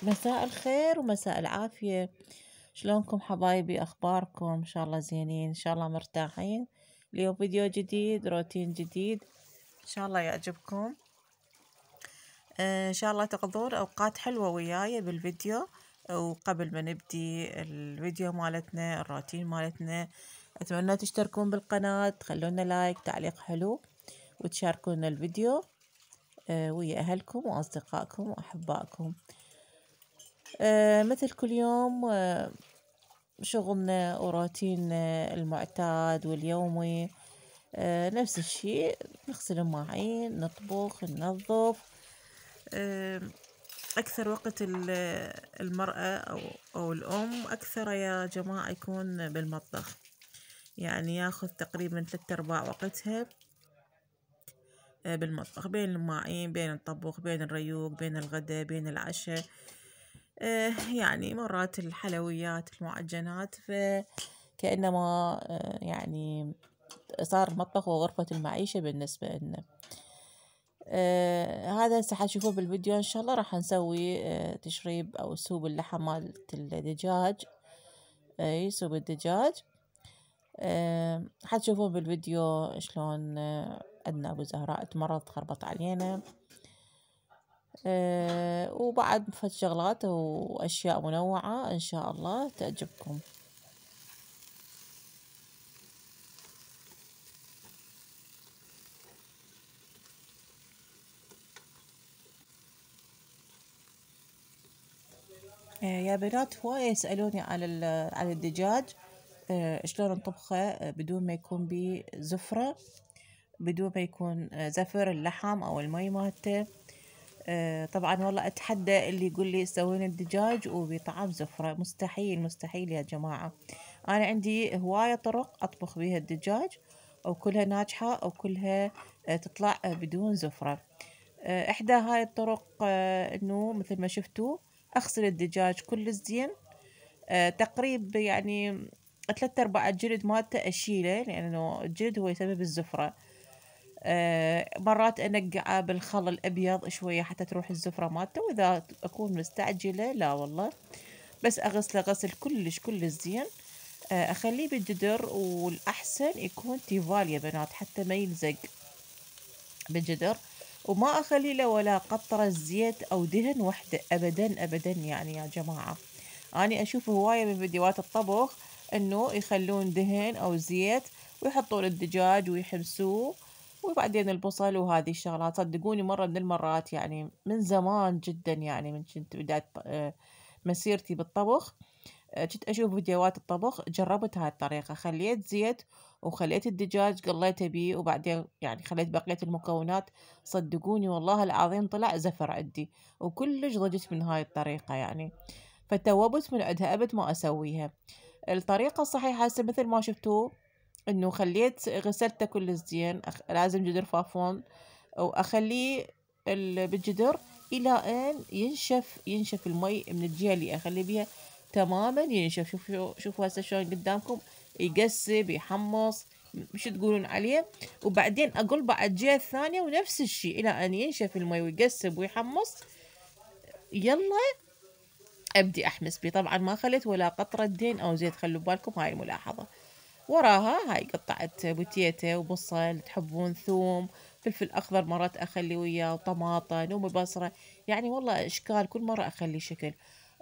مساء الخير ومساء العافية. شلونكم حبايبي؟ أخباركم؟ إن شاء الله زينين، إن شاء الله مرتاحين. اليوم فيديو جديد، روتين جديد، إن شاء الله يعجبكم. إن شاء الله تقضون أوقات حلوة وياي بالفيديو. وقبل ما نبدي الفيديو مالتنا، الروتين مالتنا، أتمنى تشتركون بالقناة، تخلونا لايك، تعليق حلو، وتشاركونا الفيديو ويا أهلكم وأصدقائكم وأحبائكم. مثل كل يوم شغلنا وروتيننا المعتاد واليومي نفس الشيء، نغسل المواعين، نطبخ، ننظف. أكثر وقت المرأة أو الأم أكثر يا جماعة يكون بالمطبخ، يعني ياخذ تقريبا 3/4 وقتها بالمطبخ، بين المواعين، بين الطبخ، بين الريوق، بين الغداء، بين العشاء. يعني مرات الحلويات، المعجنات، فكأنما يعني صار المطبخ وغرفة المعيشة بالنسبة لنا. هذا هسه حتشوفوه بالفيديو. إن شاء الله راح نسوي تشريب أو سوب اللحم مالت الدجاج. أي سوب الدجاج. حتشوفون بالفيديو شلون عندنا أبو زهراء تمرض، خربط علينا. وبعد فد شغلات وأشياء منوعة إن شاء الله تعجبكم. يا بنات هواية يسألوني على الدجاج، شلون نطبخه بدون ما يكون بيه زفرة، بدون ما يكون زفر اللحم أو المي مالته. طبعا والله أتحدى اللي يقول لي سوين الدجاج وبطعم زفرة، مستحيل مستحيل يا جماعة. أنا عندي هواية طرق أطبخ بيها الدجاج، أو كلها ناجحة أو كلها تطلع بدون زفرة. إحدى هاي الطرق إنه مثل ما شفتوا أغسل الدجاج كل زين، تقريب يعني 3/4 الجلد مالته أشيله، لأنه الجلد هو يسبب الزفرة. مرات أنقعه بالخل الأبيض شوية حتى تروح الزفرة مالته، وإذا أكون مستعجلة لا والله بس أغسله غسل كل زين. أخليه بالجدر، والأحسن يكون تيفال يا بنات حتى ما يلزق بالجدر، وما أخلي له ولا قطرة زيت أو دهن وحدة أبدا أبدا. يعني يا جماعة أنا أشوف هواية من فيديوهات الطبخ إنه يخلون دهن أو زيت ويحطون الدجاج ويحمسوه، وبعدين البصل وهذه الشغلات. صدقوني مرة من المرات، يعني من زمان جدا، يعني من كنت بداية مسيرتي بالطبخ، كنت أشوف فيديوهات الطبخ، جربت هاي الطريقة، خليت زيت وخليت الدجاج قليته بيه، وبعدين يعني خليت بقية المكونات. صدقوني والله العظيم طلع زفر عندي، وكلش ضجت من هاي الطريقة يعني، فتوبت من عندها، أبد ما أسويها. الطريقة الصحيحة هسه مثل ما شفتوا، إنه خليت غسلته كل زين، لازم جدر فافون، وأخليه بالجدر إلى أن ينشف المي من الجهة اللي أخلي بيها تماما ينشف. شوفوا هسه شلون قدامكم، يقسب يحمص، مش تقولون عليه. وبعدين أقلبه بعد الجهة الثانية ونفس الشيء إلى أن ينشف المي ويقسب ويحمص. يلا أبدي أحمس بيه. طبعا ما خليت ولا قطرة دهن أو زيت، خلوا بالكم هاي الملاحظة. وراها هاي قطعت بوتيتا وبصل، تحبون ثوم، فلفل أخضر مرات أخلي وياه، وطماطة، نوم بصرة. يعني والله إشكال، كل مرة أخلي شكل،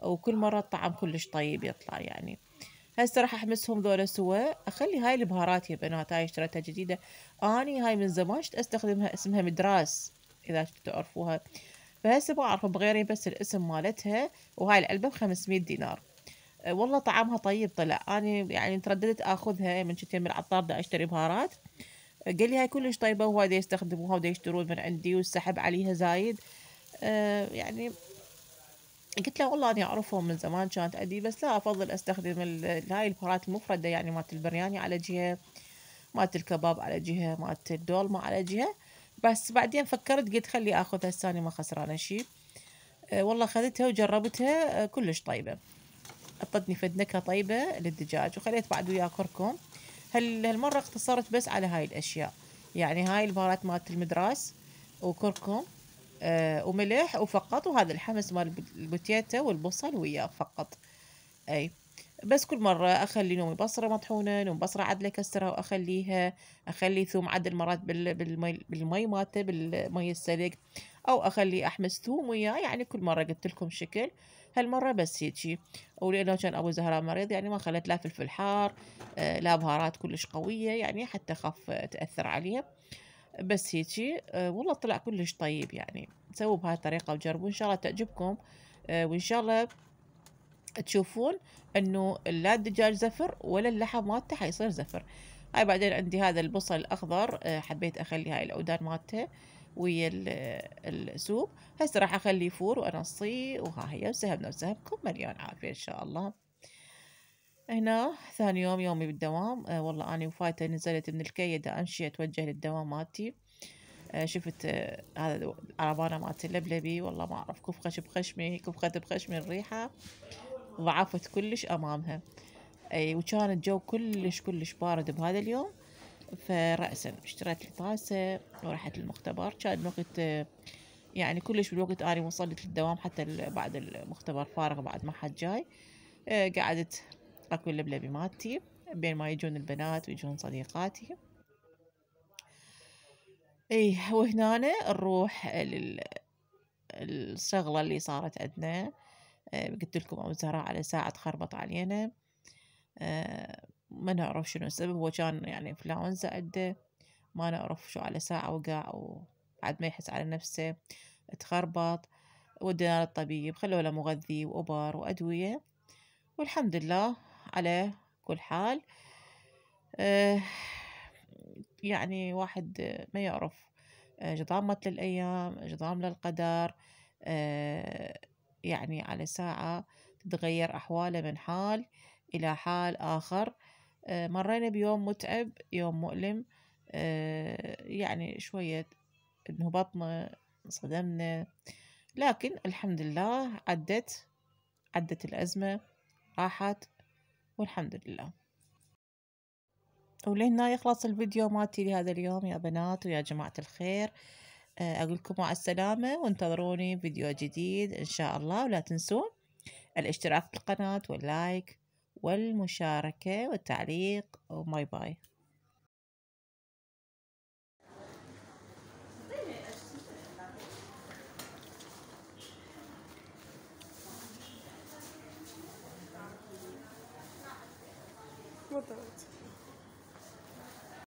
وكل مرة الطعم كلش طيب يطلع يعني. هسه راح أحمسهم ذولا سوا. أخلي هاي البهارات يا بنات، هاي اشتريتها جديدة، أني هاي من زمان شت أستخدمها، اسمها مدراس إذا تعرفوها، فهسه ما أعرف بغيري بس الاسم مالتها. وهاي العلبة ب500 دينار. والله طعمها طيب طلع. أنا يعني ترددت آخذها من كنت من العطار دا أشتري بهارات، قال لي هاي كلش طيبة وهاي دا يستخدموها ودا يشترون من عندي، والسحب عليها زايد. يعني قلت له والله أنا أعرفهم من زمان، كانت عندي، بس لا أفضل أستخدم هاي البهارات المفردة، يعني مالت البرياني على جهة، مالت الكباب على جهة، مالت الدولمة على جهة. بس بعدين فكرت قلت خلي آخذها الثانية، ما خسرانة شي. والله أخذتها وجربتها، كلش طيبة، أعطتني فد نكهة طيبة للدجاج. وخليت بعد وياه كركم. هالمرة اقتصرت بس على هاي الأشياء، يعني هاي البهارات مالت المدراس وكركم وملح وفقط، وهذا الحمص مال البوتيتا والبصل وياه فقط. أي بس كل مرة أخلي نومي بصرة مطحونة، نوم بصرة عدل أكسرها وأخليها، أخلي ثوم عدل مرات بالمي مالته بالمي السلق، أو أخلي أحمس ثوم وياه. يعني كل مرة قلت لكم شكل، هالمرة بس هيجي. ولأنه كان أبو زهراء مريض يعني ما خلت لا فلفل حار لا بهارات كلش قوية، يعني حتى خاف تأثر عليه. بس هيجي والله طلع كلش طيب. يعني سووا بهاي الطريقة وجربوا، إن شاء الله تعجبكم. وإن شاء الله تشوفون انه لا الدجاج زفر ولا اللحم مالته حيصير زفر. هاي بعدين عندي هذا البصل الاخضر، حبيت اخلي هاي العودان مالته ويا السوب. هسه راح اخليه يفور وانصيه، وها هي وسهبنا وسهبكم مليون عافية ان شاء الله. هنا ثاني يوم يومي بالدوام. والله اني وفايته نزلت من الكي دا امشي اتوجه للدوام مالتي. شفت هذا العربانة مالت اللبلبي، والله ما اعرف كفخش بخشمي، كفخت بخشمي الريحة، ضعفت كلش امامها. اي وكان الجو كلش بارد بهذا اليوم. فرأسا اشتريت لي طاسة ورحت المختبر. كان الوقت يعني كلش بالوقت اني وصلت للدوام، حتى بعد المختبر فارغ بعد ما حد جاي. قعدت اكل اللبلبي مالتي بين ما يجون البنات ويجون صديقاتي. اي وهنا نروح الشغلة اللي صارت عندنا. قلت لكم أبو زهراء على ساعة خربط علينا. ما نعرف شنو السبب، هو كان يعني انفلونزا عنده، ما نعرف شو على ساعة وقع، وبعد ما يحس على نفسه تخربط. ودينا للطبيب، خلوا له مغذي وأبر وأدوية، والحمد لله على كل حال. آه، يعني واحد ما يعرف جضامة للأيام جضام للقدر. يعني على ساعة تتغير أحواله من حال إلى حال آخر. مرينا بيوم متعب، يوم مؤلم. يعني شوية انهبطنا، انصدمنا، لكن الحمد لله عدت الأزمة، راحت، والحمد لله. ولهنا يخلص الفيديو مالتي لهذا اليوم يا بنات ويا جماعة الخير. أقول لكم مع السلامة، وانتظروني فيديو جديد إن شاء الله. ولا تنسون الاشتراك بالقناة واللايك والمشاركة والتعليق، وباي باي. بالضبط.